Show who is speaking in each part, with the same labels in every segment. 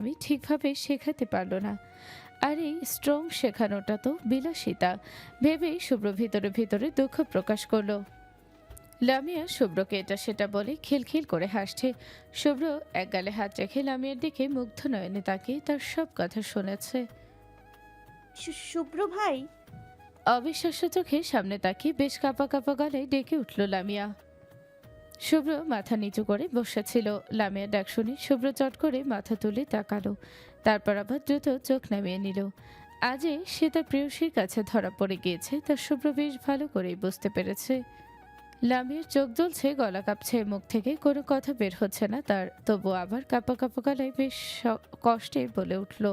Speaker 1: আমি ঠিকভাবে শেখাতে পারল না। আর এই স্ট্রং শেখানোটা তো বিলাসিতা ভেবেই শুভ্র ভিতরে ভিতরে দুঃখ প্রকাশ করলো। লামিয়া শুভ্রকে এটা সেটা বলে খিলখিল করে হাসছে। শুভ্র এক গালে হাত রেখে লামিয়ার দিকে মুগ্ধ নয়নে তাকিয়ে তার সব কথা শুনেছে।
Speaker 2: শুভ্র ভাই।
Speaker 1: অবিশ্বাস্য চোখে সামনে তাকিয়ে বেশ কাঁপা কাঁপা গলায় ডেকে উঠল লামিয়া। শুভ্র মাথা নিচু করে বসেছিল। লামিয়া ডাক শুনে শুভ্র চট করে মাথা তুলে তাকালো, তারপর আবার দ্রুত চোখ নামিয়ে নিল। আজে সে তার প্রেয়সীর কাছে ধরা পড়ে গিয়েছে, তার শুভ্র বেশ ভালো করেই বুঝতে পেরেছে। লামিয়ার চোখ জ্বলছে, গলা কাঁপছে, মুখ থেকে কোনো কথা বের হচ্ছে না তার। তবু আবার কাঁপা কাঁপা গলায় বেশ কষ্টে বলে উঠল,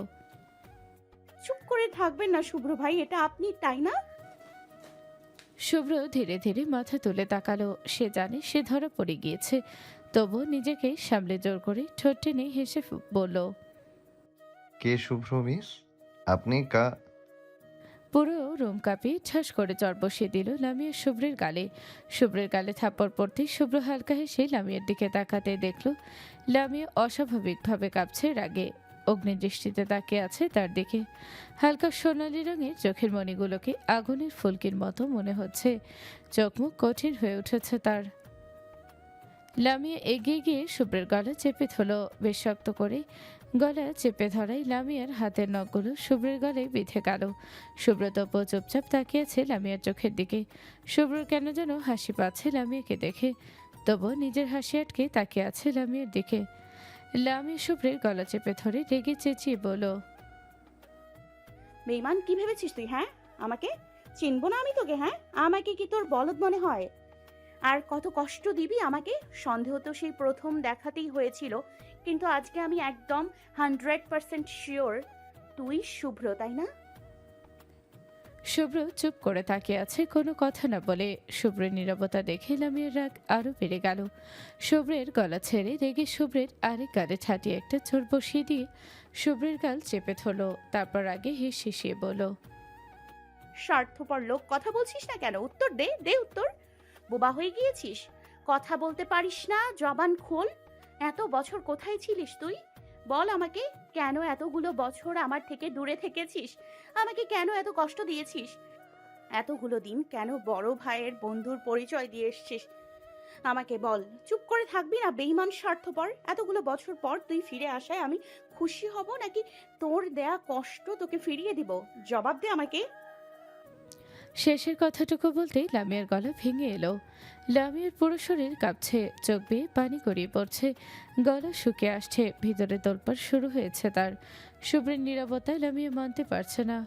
Speaker 2: চুপ করে থাকবেন না শুভ্র ভাই, এটা আপনি তাই না?
Speaker 1: শুভ্র ধীরে ধীরে মাথা তুলে তাকালো। সে জানে সে ধরা পড়ে গিয়েছে, তবু নিজেকে সামলে জোর করে ঠোঁট টেনে হেসে বলল,
Speaker 3: কে শুভ্র মিস? আপনি
Speaker 1: পুরো রুম কাঁপিয়ে ঠাস করে চর বসিয়ে দিল লামিয়া শুভ্রের গালে। শুভ্রের গালে থাপ্পড় পড়তেই শুভ্র হালকা হেসে লামিয়ার দিকে তাকাতে দেখল লামিয়া অস্বাভাবিকভাবে কাঁপছে রাগে। অগ্নিদৃষ্টিতে তাকিয়ে আছে তার দিকে। হালকা সোনালি রঙের চোখের মণিগুলোকে আগুনের ফুলকির মতো মনে হচ্ছে। চোখ মুখ কঠিন হয়ে উঠেছে তার। লামিয়া এগিয়ে গিয়ে শুভ্রের গলা চেপে ধরল বেশ শক্ত করে। গলা চেপে ধরাই লামিয়ার হাতের নখগুলো শুভ্রের গলায় বিঁধে গেল। শুভ্র তবু চুপচাপ তাকিয়ে আছে লামিয়ার চোখের দিকে। শুভ্রর কেন যেন হাসি পাচ্ছে লামিয়াকে দেখে, তবু নিজের হাসি আটকে তাকিয়ে আছে লামিয়ার দিকে। লামিয়া শুভ্রের গলা চেপে ধরে রেগে চেঁচিয়ে বলল,
Speaker 2: বেঈমান, কি ভেবেছিস তুই? হ্যাঁ, আমাকে চিনবো না আমি তোকে? হ্যাঁ, আমাকে কি তোর বলদ মনে হয়? আর কত কষ্ট দিবি আমাকে? সন্দেহ তো সেই প্রথম দেখাতেই হয়েছিল, কিন্তু আজকে আমি একদম 100% শিওর তুই শুভ্র, তাই না?
Speaker 1: শুভ্র চুপ করে তাকিয়ে আছে কোনো কথা না বলে। শুভ্রের নীরবতা দেখে লামিয়ার রাগ আরো বেড়ে গেল। শুভ্রের গলা ছেড়ে রেগে শুভ্রের আরেক গালে ঠাটিয়ে একটা চোর বসিয়ে দিয়ে শুভ্রের গাল চেপে ধরলো। তারপর আগে হেস হেসিয়ে বলল,
Speaker 2: স্বার্থপর লোক, কথা বলছিস না কেন? উত্তর দে, দে উত্তর। বোবা হয়ে গিয়েছিস? কথা বলতে পারিস না? জবান খোল। এত বছর কোথায় ছিলিস তুই? বল আমাকে, কেন এতগুলো বছর আমার থেকে দূরে থেকেছিস? আমাকে কেন এত কষ্ট দিয়েছিস? এতগুলো দিন কেন বড় ভাইয়ের বন্ধুর পরিচয় দিয়ে এসছিস? আমাকে বল। চুপ করে থাকবি না বেঈমান স্বার্থপর? এতগুলো বছর পর তুই ফিরে আসায় আমি খুশি হব, নাকি তোর দেয়া কষ্ট তোকে ফিরিয়ে দিব? জবাব দে আমাকে।
Speaker 1: শেষের কথাটুকু বলতেই লামিয়ার গলা ভেঙে এলো। লামিয়ার পুরো শরীর কাঁপছে, চোখ বেয়ে পানি গড়িয়ে পড়ছে, গলা শুকিয়ে আসছে, ভিতরে তোলপাড় শুরু হয়েছে তার। শুভ্রের নীরবতায় লামিয়া মানতে পারছে না।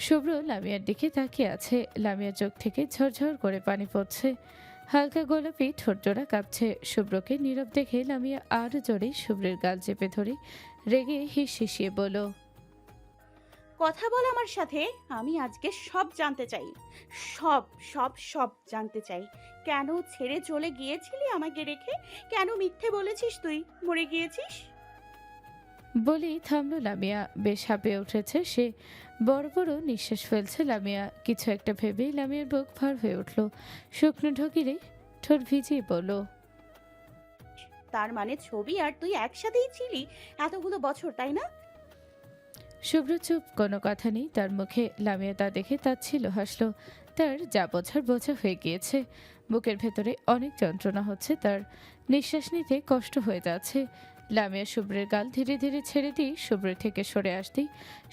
Speaker 1: শুভ্র লামিয়ার দিকে তাকিয়ে আছে। লামিয়ার চোখ থেকে ঝরঝর করে পানি পড়ছে, হালকা গোলাপি ঠোঁটজোড়া কাঁপছে। শুভ্রকে নীরব দেখে লামিয়া আরো জোরে শুভ্রের গাল চেপে ধরে রেগে হিস হিসিয়ে বলল,
Speaker 2: কথা বল আমার সাথে। আমি আজকে সব জানতে চাই। সব সব সব জানতে চাই। কেন ছেড়ে চলে গিয়েছিলি আমাকে রেখে? কেন মিথ্যে বলেছিস তুই মরে গিয়েছিস?
Speaker 1: বলেই থামলো লামিয়া। বেশ হাঁপিয়ে উঠেছে সে, বড় বড় নিঃশ্বাস ফেলছে লামিয়া। কিছু একটা ভেবেই লামিয়ার বুক ভার হয়ে উঠল। শুকনো ঢোকিরে ঠোঁট ভিজিয়ে বলল,
Speaker 2: তার মানে ছবি আর তুই একসাথেই ছিলি এতগুলো বছর, তাই না?
Speaker 1: শুভ্র চুপ, কোনো কথা নেই তার মুখে। লামিয়া তা দেখে তাচ্ছিল হাসলো। তার যা বোঝার বোঝা হয়ে গিয়েছে। বুকের ভেতরে অনেক যন্ত্রণা হচ্ছে তার, নিঃশ্বাস নিতে কষ্ট হয়ে যাচ্ছে। লামিয়া শুভ্রের গাল ধীরে ধীরে ছেড়ে দিয়ে শুভ্রের থেকে সরে আসতেই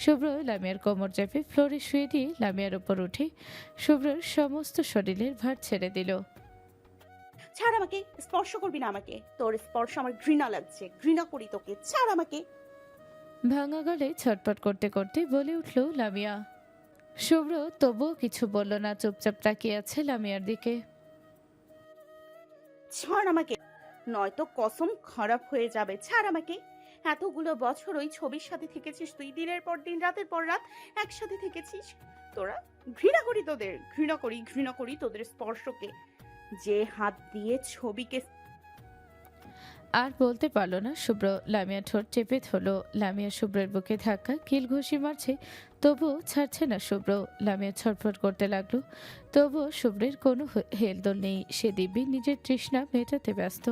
Speaker 1: শুভ্র লামিয়ার কোমর চেপে ফ্লোরে শুয়ে দিয়ে লামিয়ার উপর উঠে শুভ্রের সমস্ত শরীরের ভার ছেড়ে দিল।
Speaker 2: ছাড় আমাকে, স্পর্শ করবি না আমাকে। তোর স্পর্শ আমার ঘৃণা লাগছে, ঘৃণা করি তোকে। ছাড় আমাকে।
Speaker 1: ভাঙা গলায় ছটপট করতে করতে বলে উঠল লামিয়া। শুভ্র তবুও কিছু বলল না, চুপচাপ তাকিয়ে আছে লামিয়ার দিকে।
Speaker 2: ছাড় আমাকে, নয়তো কসম খারাপ হয়ে যাবে। ছাড় আমাকে। এতগুলো বছর ওই ছবির সাথে থেকেছিস তুই, দিনের পর দিন, রাতের পর রাত একসাথে থেকেছিস তোরা। ঘৃণা করি তোদের, ঘৃণা করি, ঘৃণা করি তোদের স্পর্শকে। যে হাত দিয়ে ছবিকে।
Speaker 1: আর বলতে পারলো না শুভ্র। লামিয়া ঠোঁট চেপে ধরল। লামিয়া শুভ্রের বুকে ধাক্কা কিল ঘুষি মারছে, তবুও ছাড়ছে না শুভ্র। লামিয়া ছটফট করতে লাগলো, তবুও শুভ্রের কোনো হেলদোল নেই। সে দিব্যি নিজের তৃষ্ণা মেটাতে ব্যস্ত।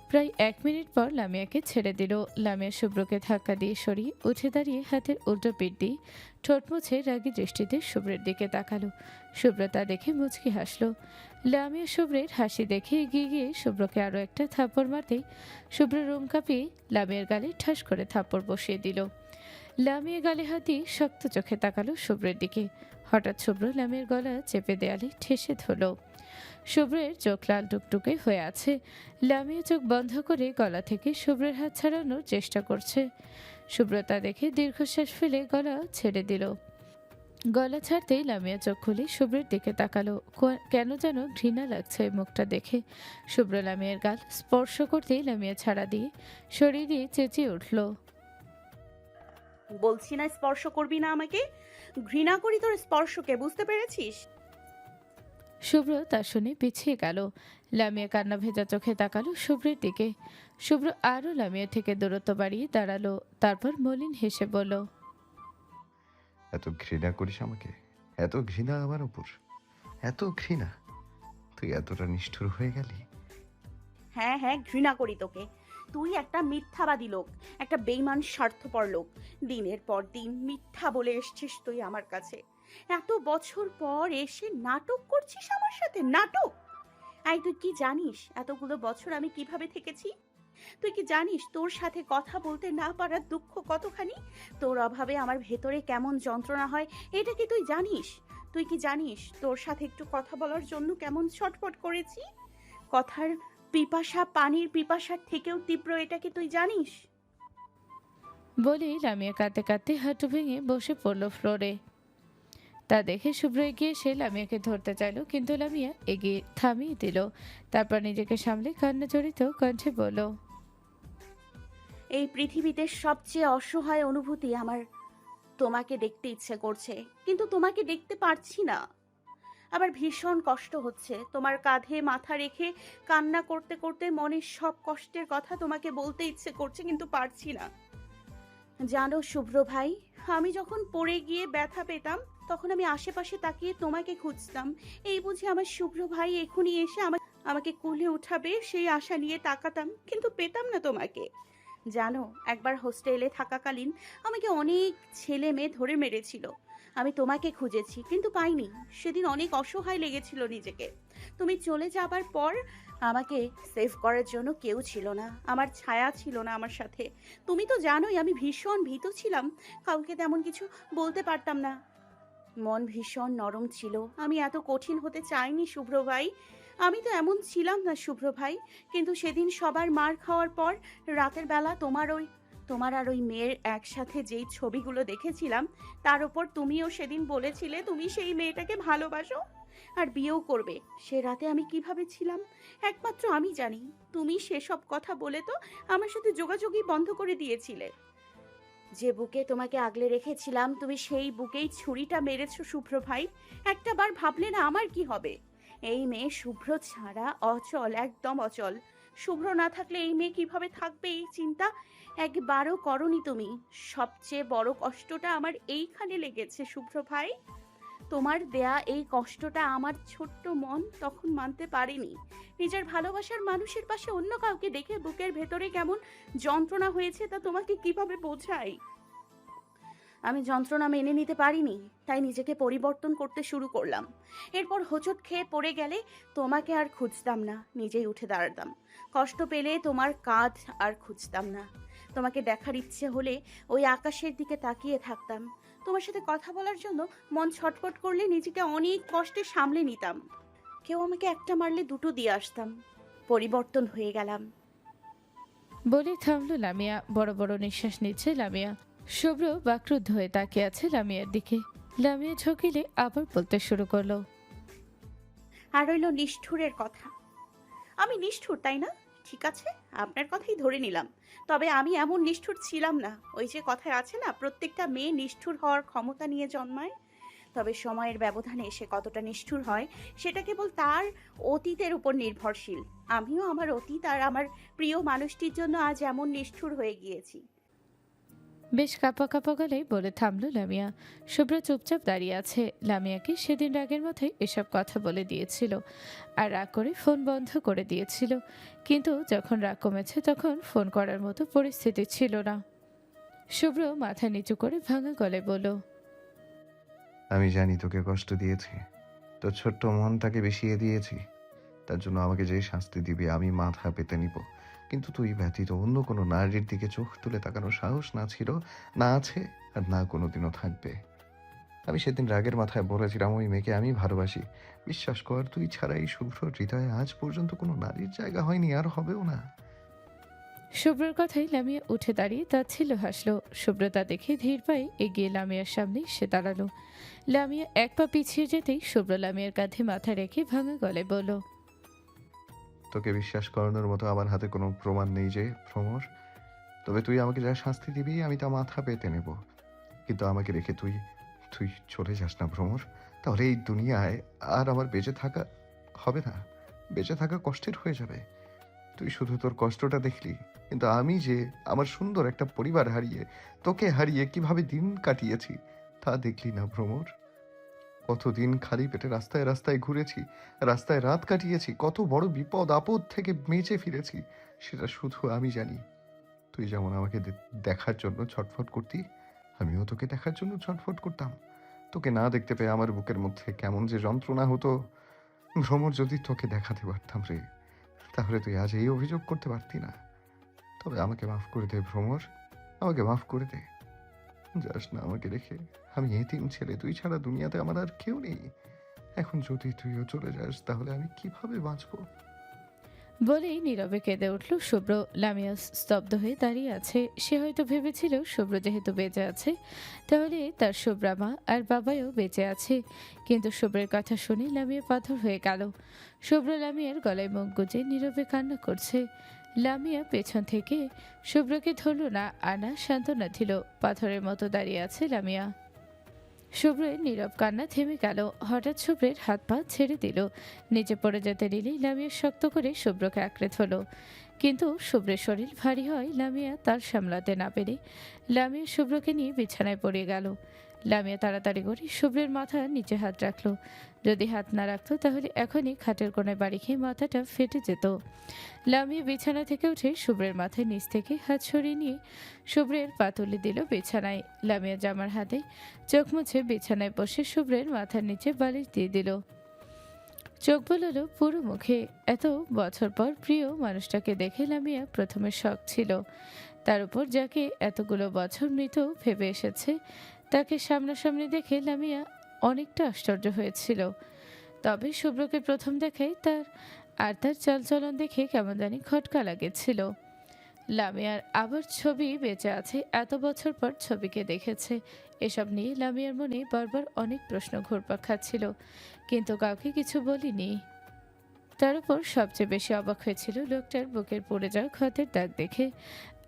Speaker 1: প্রায় 1 মিনিট পর লামিয়াকে ছেড়ে দিল। লামিয়া শুভ্রকে ধাক্কা দিয়ে সরিয়ে উঠে দাঁড়িয়ে হাতের উল্টো পিঠ দিয়ে ঠোঁট মুছে রাগী দৃষ্টিতে শুভ্রের দিকে তাকালো। শুভ্র তা দেখে মুচকি হাসলো। লামিয়া শুভ্রের হাসি দেখে এগিয়ে গিয়ে শুভ্রকে আরো একটা থাপ্পড় মারতেই শুভ্র রুম কাঁপিয়ে লামিয়ার গালে ঠাস করে থাপ্পড় বসিয়ে দিল। লামিয়া গালে হাত দিয়ে শক্ত চোখে তাকালো শুভ্রের দিকে। হঠাৎ শুভ্র লামিয়ার গলা চেপে দেয়ালে ঠেসে ধরল। শুভ্রের চোখ লাল টুকটুকে হয়ে আছে। লামিয়া চোখ বন্ধ করে গলা থেকে শুভ্রের হাত ছাড়ানোর চেষ্টা করছে। শুভ্র তা দেখে দীর্ঘশ্বাস ফেলে গলা ছেড়ে দিল। গলা ছাড়তেই লামিয়া চোখ খুলে শুভ্রের দিকে তাকালো। কেন যেন ঘৃণা লাগছে ওই মুখটা দেখে। শুভ্র লামিয়ার গাল স্পর্শ করতেই লামিয়া ছাড়া দিয়ে সরিয়ে দিয়ে চেঁচিয়ে উঠল।
Speaker 2: বলছি না স্পর্শ করবি না আমাকে। ঘৃণা করি তোর স্পর্শকে, বুঝতে পেরেছিস?
Speaker 1: শুভ্র তা শুনে পিছিয়ে গেল। লামিয়া কান্না ভেজা চোখে তাকালো শুভ্রের দিকে। শুভ্র আরও লামিয়া থেকে দূরত্ব বাড়িয়ে দাঁড়ালো। তারপর মলিন হেসে বলল,
Speaker 3: এত ঘৃণা করিস আমাকে? এত ঘৃণা আমার উপর? এত ঘৃণা? তুই এতটা নিষ্ঠুর হয়ে গেলি?
Speaker 2: হ্যাঁ হ্যাঁ, ঘৃণা করি তোকে। তুই একটা মিথ্যাবাদী লোক, একটা বেইমান স্বার্থপর লোক। দিনের পর দিন মিথ্যা বলে এসছিস তুই আমার কাছে। এত বছর পর এসে নাটক করছিস আমার সাথে, নাটক! তুই কি জানিস এতগুলো বছর আমি কিভাবে থেকেছি? তুই কি জানিস তোর সাথে কথা বলতে না পারার দুঃখ কতখানি? তোর অভাবে আমার ভেতরে কেমন যন্ত্রণা হয়, এটা কি তুই জানিস? তুই কি জানিস তোর সাথে একটু কথা বলার জন্য কেমন ছটফট করেছি? কথার পিপাসা পানির পিপাসার থেকেও তীব্র, এটা কি তুই জানিস?
Speaker 1: বলেই লামিয়া কাঁদতে কাঁদতে হাঁটু ভেঙে বসে পড়ল ফ্লোরে। তা দেখে শুভ্র এগিয়ে এসে লামিয়াকে ধরতে চাইল, কিন্তু লামিয়া এগিয়ে থামিয়ে দিল। তারপর নিজেকে সামলে কান্না জড়িত কণ্ঠে বলল,
Speaker 2: এই পৃথিবীতে সবচেয়ে অসহায় অনুভূতি আমার তোমাকে দেখতে ইচ্ছে করছে, কিন্তু তোমাকে দেখতে পারছি না। আবার ভীষণ কষ্ট হচ্ছে। তোমার কাঁধে মাথা রেখে কান্না করতে করতে মনের সব কষ্টের কথা তোমাকে বলতে ইচ্ছে করছে, কিন্তু পারছি না। জানো শুভ্র ভাই, আমি যখন পড়ে গিয়ে ব্যথা পেতাম তখন আমি আশেপাশে তাকিয়ে তোমাকে খুঁজতাম। এই বুঝি আমার শুভ্র ভাই এখনই এসে আমাকে কোলে উঠাবে সেই আশা নিয়ে তাকাতাম, কিন্তু পেতাম না তোমাকে। জানো, একবার হোস্টেলে থাকাকালীন আমাকে অনেক ছেলে মেয়ে ধরে মেরেছিল। আমি তোমাকে খুঁজেছি কিন্তু পাইনি। সেদিন অনেক অসহায় লেগেছিল নিজেকে। তুমি চলে যাবার পর আমাকে সেভ করার জন্য কেউ ছিল না, আমার ছায়া ছিল না আমার সাথে। তুমি তো জানোই আমি ভীষণ ভীত ছিলাম, কাউকে তেমন কিছু বলতে পারতাম না। মন ভীষণ নরম ছিল। আমি এত কঠিন হতে চাইনি শুভ্র ভাই। আমি তো এমন ছিলাম না শুভ্র ভাই। কিন্তু সেদিন সবার মার খাওয়ার পর রাতের বেলা তোমার আর ওই মেয়ের একসাথে যেই ছবিগুলো দেখেছিলাম, তার উপর তুমিও সেদিন বলেছিলে তুমি সেই মেয়েটাকে ভালোবাসো আর বিয়েও করবে। সে রাতে আমি কিভাবে ছিলাম একমাত্র আমি জানি। তুমি সেসব কথা বলে তো আমার সাথে যোগাযোগই বন্ধ করে দিয়েছিলে। যে বুকে তোমাকে আগলে রেখেছিলাম, তুমি সেই বুকেই ছুরিটা মেরেছো শুভ্র ভাই। একটা বার ভাবলে না আমার কি হবে? এই মেয়ে শুভ্র ছাড়া অচল, একদম অচল। শুভ্র না থাকলে এই মেয়ে কিভাবে থাকবে, এই চিন্তা একবারও করনি তুমি। সবচেয়ে বড় কষ্টটা আমার এইখানে লেগেছে শুভ্র ভাই। তোমার দেয়া এই কষ্টটা আমার ছোট্ট মন তখন মানতে পারেনি। নিজের ভালোবাসার মানুষের পাশে অন্য কাউকে দেখে বুকের ভেতরে কেমন যন্ত্রণা হয়েছে তা তোমাকে কিভাবে বোঝাই? আমি যন্ত্রণা মেনে নিতে পারিনি, তাই নিজেকে পরিবর্তন করতে শুরু করলাম। এরপর হোঁচট খেয়ে পড়ে গেলে তোমাকে আর খুঁজতাম না, নিজেই উঠে দাঁড়াতাম। কষ্ট পেলে তোমার কাঁধ আর খুঁজতাম না। তোমাকে দেখার ইচ্ছে হলে ওই আকাশের দিকে তাকিয়ে থাকতাম। তোমার সাথে কথা বলার জন্য মন ছটফট করলে নিজেকে অনেক কষ্টে সামলে নিতাম। কেউ আমাকে একটা মারলে দুটো দিয়ে আসতাম। পরিবর্তন হয়ে গেলাম।
Speaker 1: বলে থামলো লামিয়া। বড় বড় নিঃশ্বাস নিচ্ছে লামিয়া। শুভ্র বাক্রুদ্ধ হয়ে তাকিয়ে আছে লামিয়ার দিকে। লামিয়া ঝকিলে আবার বলতে শুরু করলো,
Speaker 2: আর রইল নিষ্ঠুরের কথা। আমি নিষ্ঠুর তাই না? ঠিক আছে, আপনার কথাই ধরে নিলাম। তবে আমি এমন নিষ্ঠুর ছিলাম না। ওই যে কথায় আছে না, প্রত্যেকটা মেয়ে নিষ্ঠুর হওয়ার ক্ষমতা নিয়ে জন্মায়। তবে সময়ের ব্যবধানে সে কতটা নিষ্ঠুর হয় সেটা কেবল তার অতীতের উপর নির্ভরশীল। আমিও আমার অতীত আর আমার প্রিয় মানুষটির জন্য আজ এমন নিষ্ঠুর হয়ে গিয়েছি।
Speaker 1: বেশ কাঁপা কাঁপা গলায় বলে থামলো লামিয়া। শুভ্র চুপচাপ দাঁড়িয়ে আছে। লামিয়াকে সেদিন রাগের মাথায় এসব কথা বলে দিয়েছিল আর রাগ করে ফোন বন্ধ করে দিয়েছিল, কিন্তু যখন রাগ কমেছে তখন ফোন করার মতো পরিস্থিতি ছিল না। শুভ্র মাথা নিচু করে ভাঙা গলায় বলল,
Speaker 3: আমি জানি তোকে কষ্ট দিয়েছি, তোর ছোট্ট মনটাকে বিষিয়ে দিয়েছি। তার জন্য আমাকে যে শাস্তি দিবি আমি মাথা পেতে নিব। কিন্তু তুই ব্যতীত অন্য কোনো নারীর দিকে চোখ তুলে তাকানোর সাহস না ছিল, না আছে, আর না কোনোদিনও থাকবে। আমি সেদিন রাগের মাথায় বলেছিলাম ওই মেয়েকে আমি ভালোবাসি। বিশ্বাস কর, তুই ছাড়া এই শুভ্র হৃদয়ে আজ পর্যন্ত কোনো নারীর জায়গা হয়নি, আর হবেও না।
Speaker 1: শুভ্রর কথাই লামিয়া উঠে দাঁড়িয়ে তাচ্ছিল্য হাসলো। শুভ্র তা দেখে ধীর পায়ে এগিয়ে লামিয়ার সামনে সে দাঁড়ালো। লামিয়া এক পা পিছিয়ে যেতেই শুভ্র লামিয়ার কাঁধে মাথা রেখে ভাঙা গলায় বলল,
Speaker 3: তোকে বিশ্বাস করানোর মতো আমার হাতে কোনো প্রমাণ নেই যে ভ্রমর। তবে তুই আমাকে যা শাস্তি দিবি আমি তা মাথা পেতে নেব। কিন্তু আমাকে রেখে তুই তুই চলে যাস না ভ্রমর। তাহলে এই দুনিয়ায় আর আমার বেঁচে থাকা হবে না। বেঁচে থাকা কষ্টের হয়ে যাবে। তুই শুধু তোর কষ্টটা দেখলি, কিন্তু আমি যে আমার সুন্দর একটা পরিবার হারিয়ে, তোকে হারিয়ে কিভাবে দিন কাটিয়েছি তা দেখলি না ভ্রমর। কতদিন খালি পেটে রাস্তায় রাস্তায় ঘুরেছি, রাস্তায় রাত কাটিয়েছি, কত বড় বিপদ আপদ থেকে বেঁচে ফিরেছি সেটা শুধু আমি জানি। তুই যেমন আমাকে দেখার জন্য ছটফট করতি, আমিও তোকে দেখার জন্য ছটফট করতাম। তোকে না দেখতে পেয়ে আমার বুকের মধ্যে কেমন যে যন্ত্রণা হতো। ভ্রমর, যদি তোকে দেখাতে পারতাম রে, তাহলে তুই আজ এই অভিযোগ করতে পারতি না। তবে আমাকে মাফ করে দে ভ্রমর, আমাকে মাফ করে দে। যাস না আমাকে রেখে। আমি এতিম ছেলে, তুই ছাড়া দুনিয়াতে আমার আর কেউ নেই। এখন যদি তুইও চলে যাস তাহলে আমি কিভাবে বাঁচবো?
Speaker 1: বলেই নীরবে কেঁদে উঠল শুভ্র। লামিয়া স্তব্ধ হয়ে দাঁড়িয়ে আছে। সে হয়তো ভেবেছিল শুভ্র যেহেতু বেঁচে আছে তাহলে তার শুভ্রা মা আর বাবাও বেঁচে আছে, কিন্তু শুভ্রের কথা শুনে লামিয়া পাথর হয়ে গেল। শুভ্র লামিয়ার গলায় মুখ গুজে নীরবে কান্না করছে। লামিয়া পেছন থেকে শুভ্রকে ধরল না, আনা সান্ত্বনা দিল। পাথরের মতো দাঁড়িয়ে আছে লামিয়া। শুভ্রের নীরব কান্না থেমে গেল। হঠাৎ শুভ্রের হাত পা ছেড়ে দিল। নিচে পড়ে যেতে নিলেই লামিয়া শক্ত করে শুভ্রকে আঁকড়ে ধরল, কিন্তু শুভ্রের শরীর ভারী হয় লামিয়া তার সামলাতে না পেরে লামিয়া শুভ্রকে নিয়ে বিছানায় পড়ে গেল। লামিয়া তাড়াতাড়ি করে শুভ্রের মাথা নিচে হাত রাখলো। যদি হাত না রাখতো তাহলে এখনই খাটের কোণায় বাড়ি খেয়ে মাথাটা ফেটে যেত। লামিয়া বিছানা থেকে উঠে শুভ্রের মাথায় নিচ থেকে হাত সরিয়ে নিয়ে শুভ্রের পা তুলে দিল বিছানায়। লামিয়া জামার হাতে চোখ মুছে বিছানায় বসে শুভ্রের মাথার নিচে বালিশ দিয়ে দিল। চোখ বোলালো পুরো মুখে। এত বছর পর প্রিয় মানুষটাকে দেখে লামিয়া প্রথমে শখ ছিল, তার উপর যাকে এতগুলো বছর মৃত ভেবে এসেছে তাকে সামনাসামনি দেখে লামিয়া অনেকটা আশ্চর্য হয়েছিল। তবে শুভ্রকে প্রথম দেখায় তার চালচলন দেখে কেমন জানি খটকা লাগেছিল। লামিয়ার আবার ছবি বেঁচে আছে, এত বছর পর ছবিকে দেখেছে। এসব নিয়ে লামিয়ার মনে বারবার অনেক প্রশ্ন ঘুরপাক খাচ্ছিল, কিন্তু কাউকে কিছু বলিনি। তার উপর সবচেয়ে বেশি অবাক হয়েছিল লোকটার বুকের পড়ে যাওয়া ক্ষতের দাগ দেখে।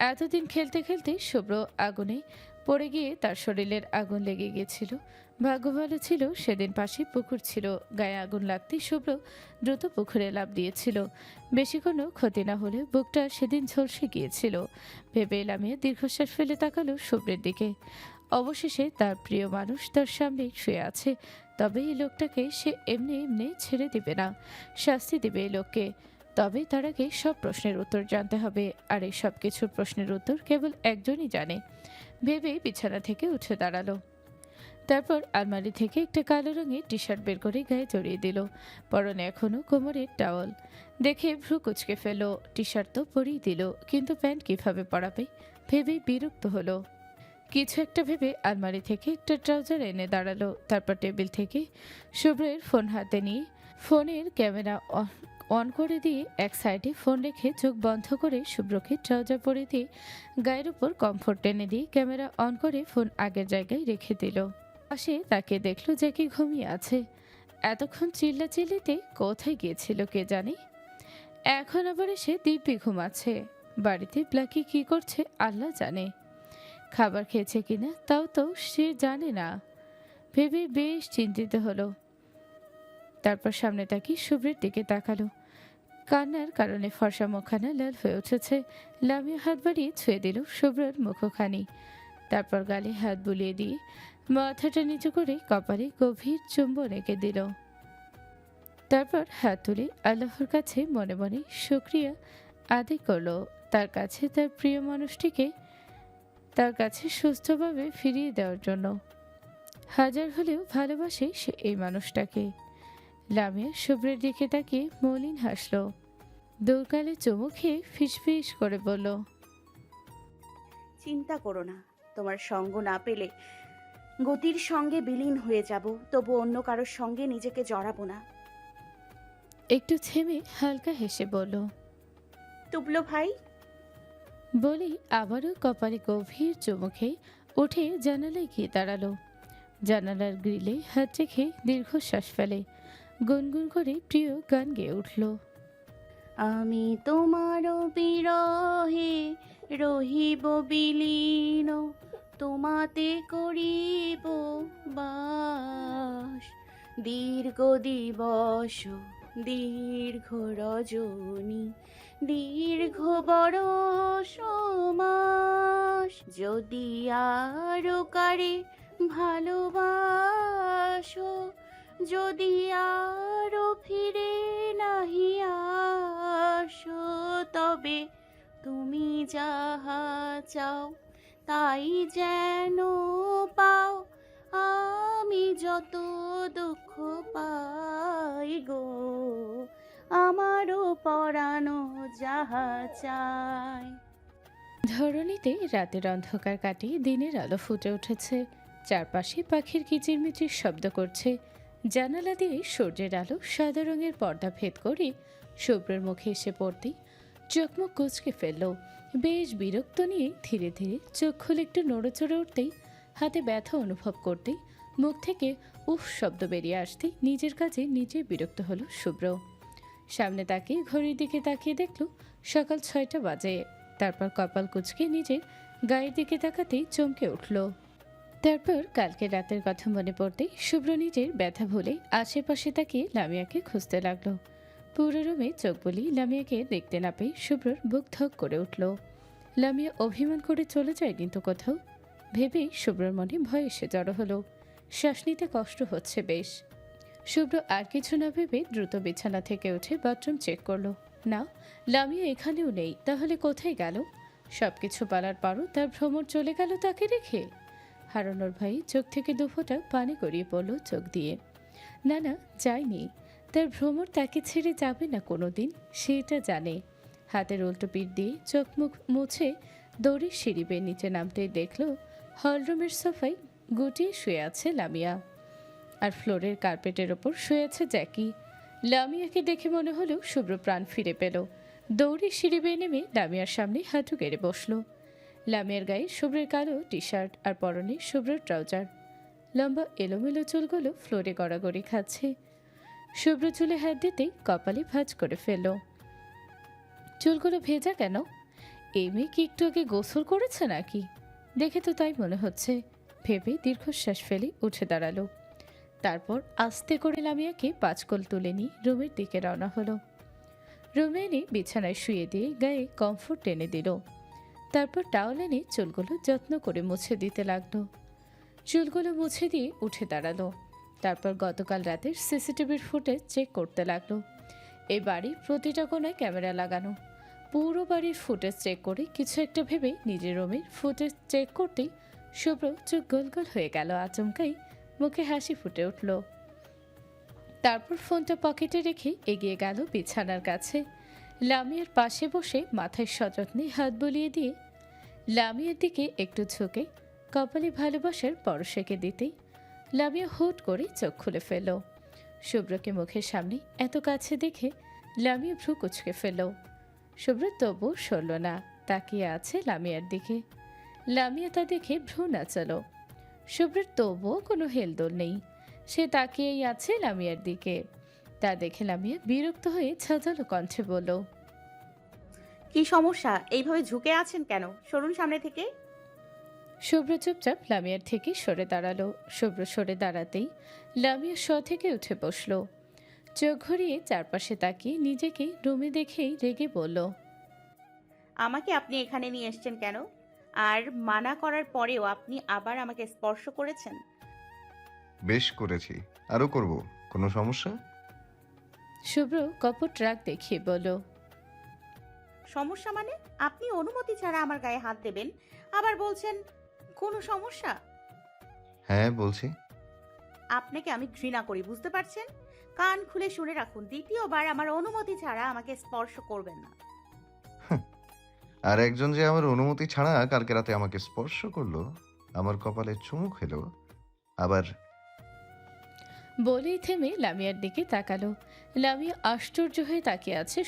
Speaker 1: এতদিন খেলতে খেলতে শুভ্র আগুনে পড়ে গিয়ে তার শরীরের আগুন লেগে গিয়েছিল। ভাগ্য ভালো ছিল সেদিন পাশে পুকুর ছিল। গায়ে আগুন লাগতে শুভ্র দ্রুত পুকুরে লাফ দিয়েছিল। বেশি কোনো ক্ষতি না হলে বুকটা সেদিন ঝলসে গিয়েছিল। ভেবে লামিয়া দীর্ঘশ্বাস ফেলে তাকালো শুভ্রের দিকে। অবশেষে তার প্রিয় মানুষ তার সামনে শুয়ে আছে। তবে এই লোকটাকে সে এমনি এমনি ছেড়ে দিবে না, শাস্তি দিবে এই লোককে। তবে তার আগে সব প্রশ্নের উত্তর জানতে হবে, আর এই সব কিছুর প্রশ্নের উত্তর কেবল একজনই জানে। ভেবে বিছানা থেকে উঠে দাঁড়ালো। তারপর আলমারি থেকে একটা কালো রঙের টি শার্ট বের করে গায়ে জড়িয়ে দিল। পরনে এখনো কোমরের টাওয়াল। দেখে ভ্রু কুচকে ফেলো। টি শার্ট তো পরিয়ে দিল, কিন্তু প্যান্ট কিভাবে পরাবে ভেবেই বিরক্ত হলো। কিছু একটা ভেবে আলমারি থেকে একটা ট্রাউজার এনে দাঁড়ালো। তারপর টেবিল থেকে শুভ্রের ফোন হাতে নিয়ে ফোনের ক্যামেরা অন করে দিয়ে এক সাইডে ফোন রেখে চোখ বন্ধ করে শুভ্রকে ট্রাউজার পরে দিয়ে গায়ের উপর কমফোর্ট টেনে দিয়ে ক্যামেরা অন করে ফোন আগের জায়গায় রেখে দিল। পাশে তাকে দেখলো জ্যাকি ঘুমিয়ে আছে। এতক্ষণ চিল্লাচিল্লিতে কোথায় গিয়েছিল কে জানে। এখন আবার এসে দিব্যি ঘুমাচ্ছে। বাড়িতে ব্ল্যাকি কি করছে আল্লাহ জানে। খাবার খেয়েছে কিনা তাও তো সে জানে না। ভেবে বেশ চিন্তিত হলো। তারপর সামনে তাকিয়ে শুভ্রের দিকে তাকালো। কান্নার কারণে ফর্সা মুখখানা লাল হয়ে উঠেছে। লামিয়া হাত বাড়িয়ে ছুঁয়ে দিল শুভ্রের মুখখানি। তারপর গালে হাত বুলিয়ে দিয়ে মাথাটা নিচু করে কপালে গভীর চুম্বন এঁকে দিল। তারপর হাত তুলে আল্লাহর কাছে মনে মনে শুকরিয়া আদায় করলো তার কাছে তার প্রিয় মানুষটিকে তার কাছে সুস্থভাবে ফিরিয়ে দেওয়ার জন্য। হাজার হলেও ভালোবাসে সে এই মানুষটাকে। লামিয়া শুভ্রের দিকে তাকিয়ে মলিন হাসল, দোরকালে চুমু খেয়ে ফিসফিস করে বলল,
Speaker 2: চিন্তা করো না, তোমার সঙ্গ না পেলে গতির সঙ্গে বিলীন হয়ে যাব, তবু অন্য কারোর সঙ্গে নিজেকে জড়াবো না।
Speaker 1: একটু থেমে হালকা হেসে বলল,
Speaker 2: তুবলো ভাই।
Speaker 1: বলেই আবারও কপালে গভীর চুমু খেয়ে উঠে জানালায় গিয়ে দাঁড়ালো। জানালার গ্রিলে হাত রেখে দীর্ঘশ্বাস ফেলে গুনগুন করে প্রিয় গান গেয়ে উঠল।
Speaker 2: আমি তোমার বিরহে রহিব বিলীন, তোমাতে করিব বাস। দীর্ঘ দিবস দীর্ঘ রজনী দীর্ঘ বরষ মাস, যদি আরো কারে ভালোবাসো, যদি আরো ফিরে নাহি আসো, তবে তুমি যাহা চাও তাই যেন পাও, আমি যত দুঃখ পাই গো, আমারও পরানো যাহা চায়।
Speaker 1: ধরণীতে রাতের অন্ধকার কাটিয়ে দিনের আলো ফুটে উঠেছে। চারপাশে পাখির কিচিরমিচির শব্দ করছে। জানালা দিয়ে সূর্যের আলো সাদা রঙের পর্দা ভেদ করে শুভ্রের মুখে এসে পড়তেই চোখমুখ কুঁচকে ফেলল। বেশ বিরক্ত নিয়ে ধীরে ধীরে চোখ খুলে একটু নড়েচড়ে উঠতেই, হাতে ব্যথা অনুভব করতেই, মুখ থেকে উফ শব্দ বেরিয়ে আসতেই নিজের কাজে নিজে বিরক্ত হলো শুভ্র। সামনে তাকিয়ে ঘড়ির দিকে তাকিয়ে দেখল সকাল 6টা বাজে। তারপর কপাল কুঁচকে নিজের গায়ের দিকে তাকাতেই চমকে উঠল। তারপর কালকে রাতের কথা মনে পড়তেই শুভ্র নিজের ব্যথা ভুলে আশেপাশে তাকিয়ে লামিয়াকে খুঁজতে লাগলো। পুরো রুমে চোখ বলি লামিয়াকে দেখতে না পেয়ে শুভ্রর বুক ধক করে উঠল। লামিয়া অভিমান করে চলে যায় কিন্তু কোথাও ভেবেই শুভ্রর মনে ভয় এসে জড়ো হলো। শ্বাস নিতে কষ্ট হচ্ছে বেশ। শুভ্র আর কিছু না ভেবে দ্রুত বিছানা থেকে উঠে বাথরুম চেক করলো। না, লামিয়া এখানেও নেই। তাহলে কোথায় গেল? সবকিছু পালার পরও তার ভ্রমর চলে গেল তাকে রেখে। হারানোর ভাই চোখ থেকে দুফোঁটা পানি গড়িয়ে পড়ল চোখ দিয়ে। না না, যায়নি। তার ভ্রমর তাকে ছেড়ে যাবে না কোনোদিন, সেটা জানে। হাতের উল্টো পিঠ দিয়ে চোখ মুখ মুছে দৌড়ে সিঁড়ি বেয়ে নিচে নামতেই দেখল হলরুমের সোফায় গুটিয়ে শুয়ে আছে লামিয়া, আর ফ্লোরের কার্পেটের ওপর শুয়ে আছে জ্যাকি। লামিয়াকে দেখে মনে হলো শুভ্র প্রাণ ফিরে পেল। দৌড়ে সিঁড়ি বেয়ে নেমে লামিয়ার সামনে হাঁটু গেড়ে বসলো। লামিয়ার গায়ে শুভ্রের কালো টি শার্ট আর পরনে শুভ্রের ট্রাউজার। লম্বা এলোমেলো চুলগুলো ফ্লোরে গড়াগড়ি খাচ্ছে। শুভ্র চুলে হাত দিতেই কপালে ভাঁজ করে ফেলল। চুলগুলো ভেজা কেন? এই মেয়ে কি একটু আগে গোসল করেছে নাকি? দেখে তো তাই মনে হচ্ছে ভেবে দীর্ঘশ্বাস ফেলে উঠে দাঁড়ালো। তারপর আস্তে করে লামিয়াকে পাঁচকোল তুলে নিয়ে রুমের দিকে রওনা হলো। রুমে এনে বিছানায় শুয়ে দিয়ে গায়ে কমফোর্ট টেনে দিল। তারপর টাওয়াল এনে চুলগুলো যত্ন করে মুছে দিতে লাগলো। চুলগুলো মুছে দিয়ে উঠে দাঁড়ালো। তারপর গতকাল রাতের সিসিটিভির ফুটেজ চেক করতে লাগলো। এই বাড়ির প্রতিটা কোণায় ক্যামেরা লাগানো। পুরো বাড়ির ফুটেজ চেক করে কিছু একটা ভেবে নিজের রুমের ফুটেজ চেক করতেই শুভ্র চোখ গোল গোল হয়ে গেল। আচমকাই মুখে হাসি ফুটে উঠল। তারপর ফোনটা পকেটে রেখে এগিয়ে গেল বিছানার কাছে। লামিয়ার পাশে বসে মাথায় সযত্নে হাত বুলিয়ে দিয়ে লামিয়ার দিকে একটু ঝুঁকে কপালে ভালোবাসার পরশ এঁকে দিতেই লামিয়া হুট করে চোখ খুলে ফেলল। শুভ্রকে মুখের সামনে এত কাছে দেখে লামিয়া ভ্রু কুচকে ফেলল। শুভ্র তবু সরল না, তাকিয়ে আছে লামিয়ার দিকে। লামিয়া তা দেখে ভ্রু নাচালো। শুভ্রের তবুও কোনো হেলদোল নেই, সে তাকিয়েই আছে লামিয়ার দিকে। তা দেখে লামিয়া বিরক্ত হয়ে ঝাঁঝালো কণ্ঠে বলল,
Speaker 2: কি সমস্যা? এইভাবে ঝুঁকে আছেন কেন? সরুন সামনে থেকে।
Speaker 1: শুভ্র চুপচাপ লামিয়ার থেকে সরে দাঁড়ালো। শুভ্র সরে দাঁড়াতেই লামিয়া থেকে উঠে বসলো। চোখ ঘুরিয়ে চারপাশে তাকিয়ে নিজেকে রুমে দেখেই রেগে বলল,
Speaker 2: আমাকে আপনি এখানে নিয়ে এসেছেন কেন? আর মানা করার পরেও আপনি আবার আমাকে স্পর্শ করেছেন।
Speaker 3: বেশ করেছি, আরও করব। কোনো সমস্যা?
Speaker 1: শুভ্র কপট রাগ দেখিয়ে বলল,
Speaker 2: সমস্যা মানে? আপনি অনুমতি ছাড়া আমার গায়ে হাত দেবেন, আবার বলছেন কোনো সমস্যা?
Speaker 3: হ্যাঁ বলছি।
Speaker 2: আপনাকে আমি ঘৃণা করি, বুঝতে পারছেন? কান খুলে শুনে রাখুন, দ্বিতীয়বার আমার অনুমতি ছাড়া আমাকে স্পর্শ করবেন না।
Speaker 3: আর একজন যে আমার অনুমতি ছাড়া কালকে রাতে আমাকে স্পর্শ করলো, আমার কপালে চুমু খেলো, আবার
Speaker 1: বলেই থেমে লামিয়ার দিকে তাকালো। লামিয়া আশ্চর্য হয়ে তাকিয়ে আছে।